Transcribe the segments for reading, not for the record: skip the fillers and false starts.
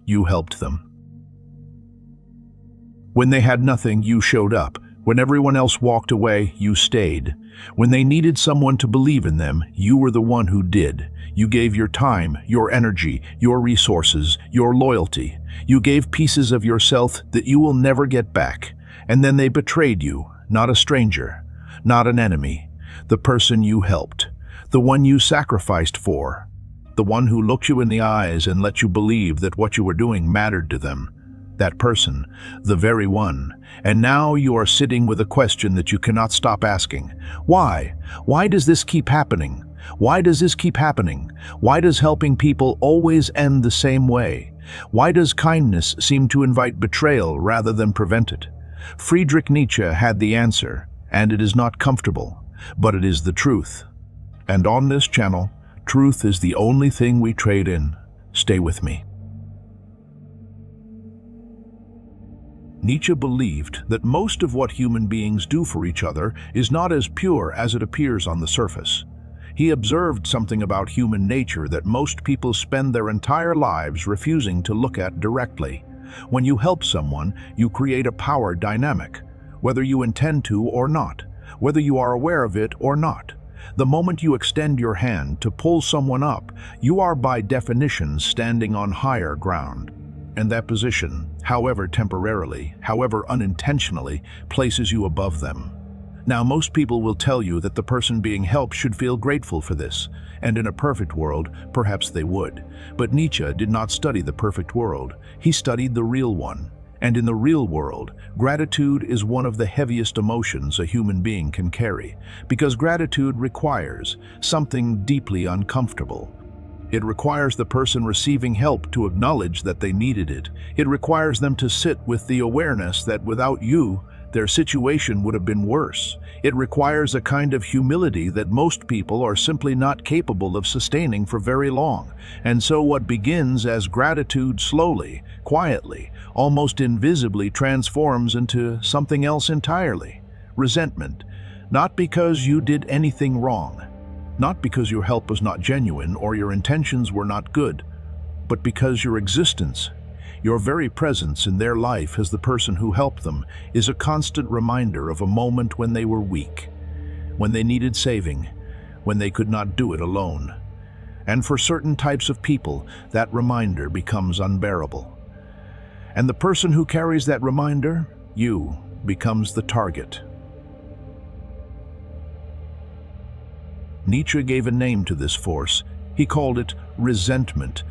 You helped them. When they had nothing, you showed up. When everyone else walked away, you stayed. When they needed someone to believe in them, you were the one who did. You gave your time, your energy, your resources, your loyalty. You gave pieces of yourself that you will never get back. And then they betrayed you, not a stranger, not an enemy, the person you helped, the one you sacrificed for, the one who looked you in the eyes and let you believe that what you were doing mattered to them. That person, the very one. And now you are sitting with a question that you cannot stop asking. Why? Why does this keep happening? Why does this keep happening? Why does helping people always end the same way? Why does kindness seem to invite betrayal rather than prevent it? Friedrich Nietzsche had the answer, and it is not comfortable, but it is the truth. And on this channel, truth is the only thing we trade in. Stay with me. Nietzsche believed that most of what human beings do for each other is not as pure as it appears on the surface. He observed something about human nature that most people spend their entire lives refusing to look at directly. When you help someone, you create a power dynamic, whether you intend to or not, whether you are aware of it or not. The moment you extend your hand to pull someone up, you are by definition standing on higher ground. And that position, however temporarily, however unintentionally, places you above them. Now, most people will tell you that the person being helped should feel grateful for this, and in a perfect world, perhaps they would. But Nietzsche did not study the perfect world. He studied the real one. And in the real world, gratitude is one of the heaviest emotions a human being can carry, because gratitude requires something deeply uncomfortable. It requires the person receiving help to acknowledge that they needed it. It requires them to sit with the awareness that without you, their situation would have been worse. It requires a kind of humility that most people are simply not capable of sustaining for very long. And so what begins as gratitude slowly, quietly, almost invisibly transforms into something else entirely. Resentment. Not because you did anything wrong, not because your help was not genuine or your intentions were not good, but because your existence, your very presence in their life as the person who helped them, is a constant reminder of a moment when they were weak, when they needed saving, when they could not do it alone. And for certain types of people, that reminder becomes unbearable. And the person who carries that reminder, you, becomes the target. Nietzsche gave a name to this force. He called it resentment,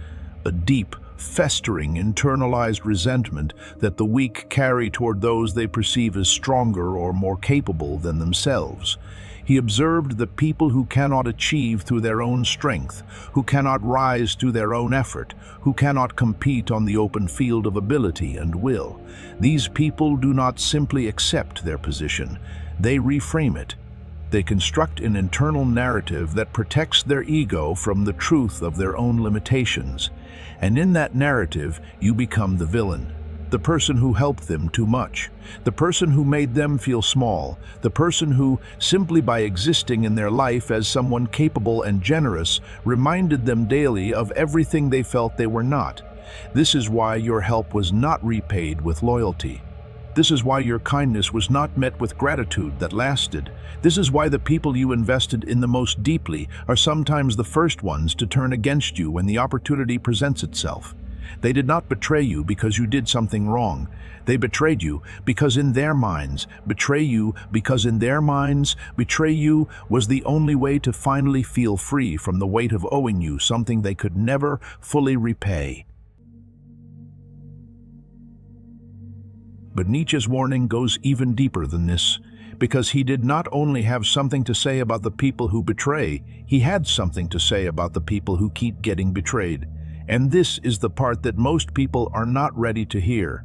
a deep, festering, internalized resentment that the weak carry toward those they perceive as stronger or more capable than themselves. He observed that people who cannot achieve through their own strength, who cannot rise through their own effort, who cannot compete on the open field of ability and will, these people do not simply accept their position, they reframe it. They construct an internal narrative that protects their ego from the truth of their own limitations. And in that narrative, you become the villain, the person who helped them too much, the person who made them feel small, the person who, simply by existing in their life as someone capable and generous, reminded them daily of everything they felt they were not. This is why your help was not repaid with loyalty. This is why your kindness was not met with gratitude that lasted. This is why the people you invested in the most deeply are sometimes the first ones to turn against you when the opportunity presents itself. They did not betray you because you did something wrong. They betrayed you because in their minds, betray you was the only way to finally feel free from the weight of owing you something they could never fully repay. But Nietzsche's warning goes even deeper than this, because he did not only have something to say about the people who betray, he had something to say about the people who keep getting betrayed. And this is the part that most people are not ready to hear.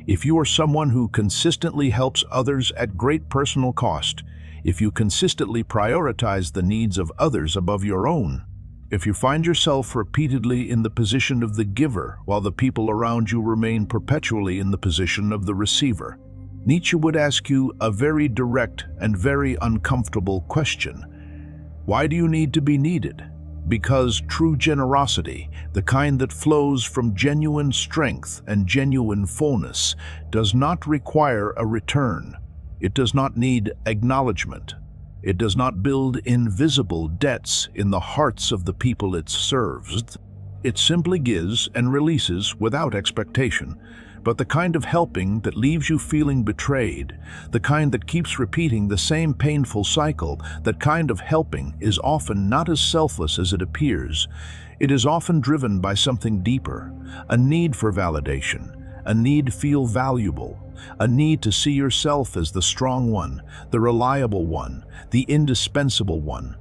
If you are someone who consistently helps others at great personal cost, if you consistently prioritize the needs of others above your own, if you find yourself repeatedly in the position of the giver while the people around you remain perpetually in the position of the receiver, Nietzsche would ask you a very direct and very uncomfortable question. Why do you need to be needed? Because true generosity, the kind that flows from genuine strength and genuine fullness, does not require a return. It does not need acknowledgement. It does not build invisible debts in the hearts of the people it serves. It simply gives and releases without expectation. But the kind of helping that leaves you feeling betrayed, the kind that keeps repeating the same painful cycle, that kind of helping is often not as selfless as it appears. It is often driven by something deeper, a need for validation, a need to feel valuable, a need to see yourself as the strong one, the reliable one, the indispensable one,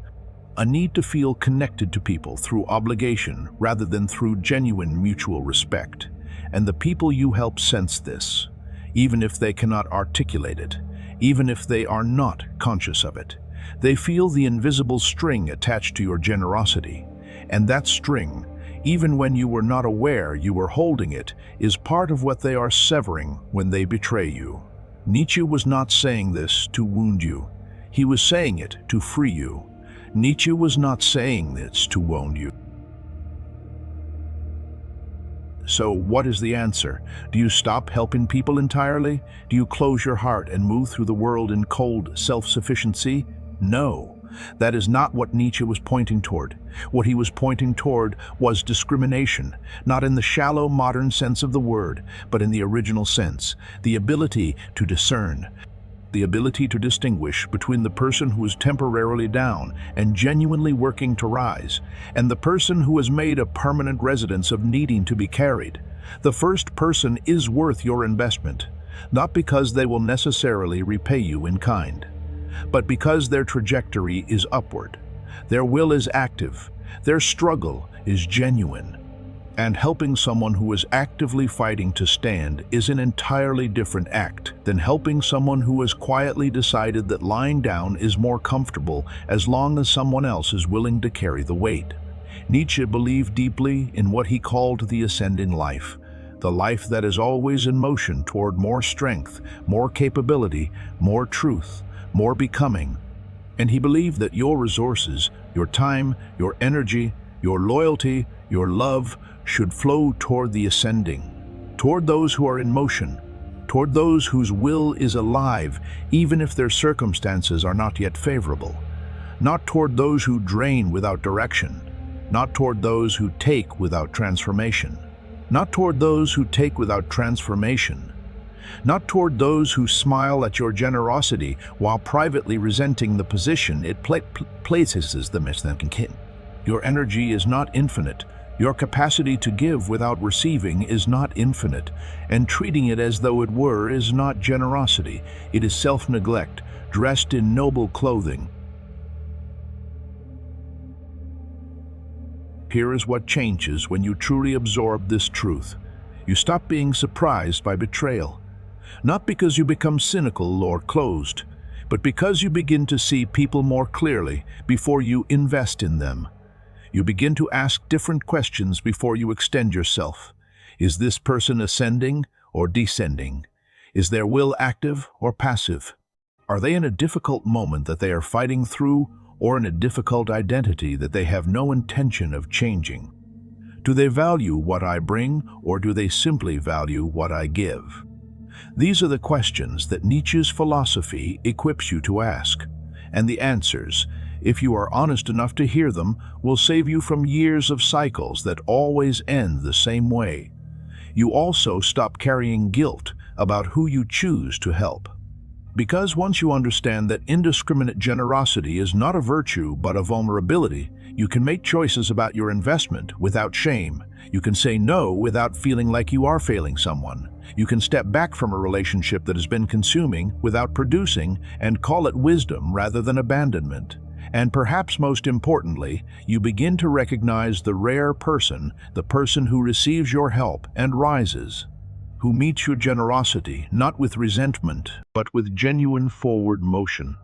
a need to feel connected to people through obligation rather than through genuine mutual respect. And the people you help sense this, even if they cannot articulate it, even if they are not conscious of it. They feel the invisible string attached to your generosity. And that string, even when you were not aware you were holding it, is part of what they are severing when they betray you. Nietzsche was not saying this to wound you. He was saying it to free you. Nietzsche was not saying this to wound you. So what is the answer? Do you stop helping people entirely? Do you close your heart and move through the world in cold self-sufficiency? No, that is not what Nietzsche was pointing toward. What he was pointing toward was discrimination, not in the shallow modern sense of the word, but in the original sense, the ability to discern, the ability to distinguish between the person who is temporarily down and genuinely working to rise, and the person who has made a permanent residence of needing to be carried. The first person is worth your investment, not because they will necessarily repay you in kind, but because their trajectory is upward. Their will is active, their struggle is genuine. And helping someone who is actively fighting to stand is an entirely different act than helping someone who has quietly decided that lying down is more comfortable as long as someone else is willing to carry the weight. Nietzsche believed deeply in what he called the ascending life, the life that is always in motion toward more strength, more capability, more truth, more becoming. And he believed that your resources, your time, your energy, your loyalty, your love, should flow toward the ascending, toward those who are in motion, toward those whose will is alive, even if their circumstances are not yet favorable, not toward those who drain without direction, not toward those who take without transformation, not toward those who take without transformation, not toward those who smile at your generosity while privately resenting the position it places them in. Your energy is not infinite. Your capacity to give without receiving is not infinite, and treating it as though it were is not generosity. It is self-neglect, dressed in noble clothing. Here is what changes when you truly absorb this truth. You stop being surprised by betrayal, not because you become cynical or closed, but because you begin to see people more clearly before you invest in them. You begin to ask different questions before you extend yourself. Is this person ascending or descending? Is their will active or passive? Are they in a difficult moment that they are fighting through, or in a difficult identity that they have no intention of changing? Do they value what I bring, or do they simply value what I give? These are the questions that Nietzsche's philosophy equips you to ask, and the answers, if you are honest enough to hear them, will save you from years of cycles that always end the same way. You also stop carrying guilt about who you choose to help. Because once you understand that indiscriminate generosity is not a virtue but a vulnerability, you can make choices about your investment without shame. You can say no without feeling like you are failing someone. You can step back from a relationship that has been consuming without producing and call it wisdom rather than abandonment. And perhaps most importantly, you begin to recognize the rare person, the person who receives your help and rises, who meets your generosity not with resentment, but with genuine forward motion,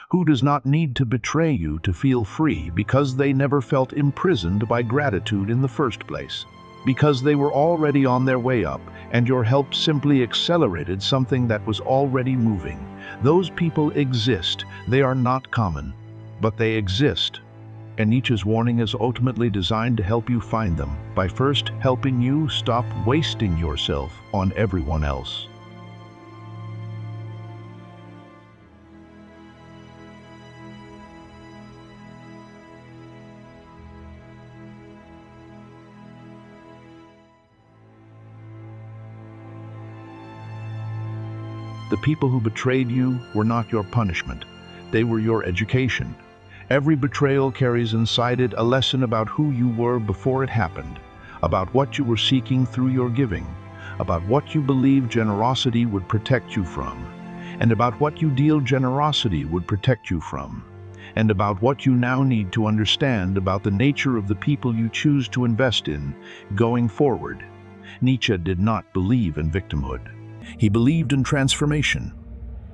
who does not need to betray you to feel free because they never felt imprisoned by gratitude in the first place, because they were already on their way up and your help simply accelerated something that was already moving. Those people exist. They are not common, but they exist. And Nietzsche's warning is ultimately designed to help you find them by first helping you stop wasting yourself on everyone else. The people who betrayed you were not your punishment. They were your education. Every betrayal carries inside it a lesson about who you were before it happened, about what you were seeking through your giving, about what you believed generosity would protect you from, and about what you deal generosity would protect you from, and about what you now need to understand about the nature of the people you choose to invest in going forward. Nietzsche did not believe in victimhood. He believed in transformation.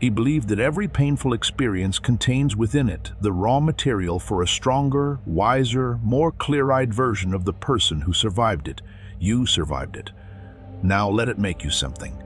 He believed that every painful experience contains within it the raw material for a stronger, wiser, more clear-eyed version of the person who survived it. You survived it. Now let it make you something.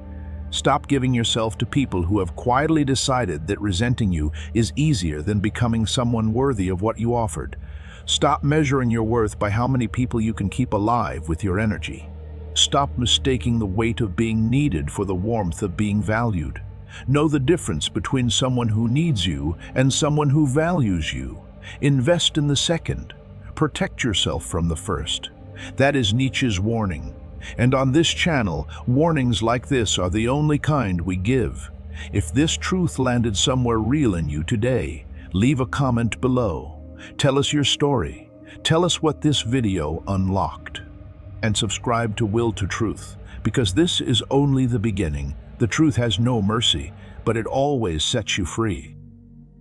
Stop giving yourself to people who have quietly decided that resenting you is easier than becoming someone worthy of what you offered. Stop measuring your worth by how many people you can keep alive with your energy. Stop mistaking the weight of being needed for the warmth of being valued. Know the difference between someone who needs you and someone who values you. Invest in the second. Protect yourself from the first. That is Nietzsche's warning. And on this channel, warnings like this are the only kind we give. If this truth landed somewhere real in you today, leave a comment below. Tell us your story. Tell us what this video unlocked. And subscribe to Will to Truth, because this is only the beginning. The truth has no mercy, but it always sets you free.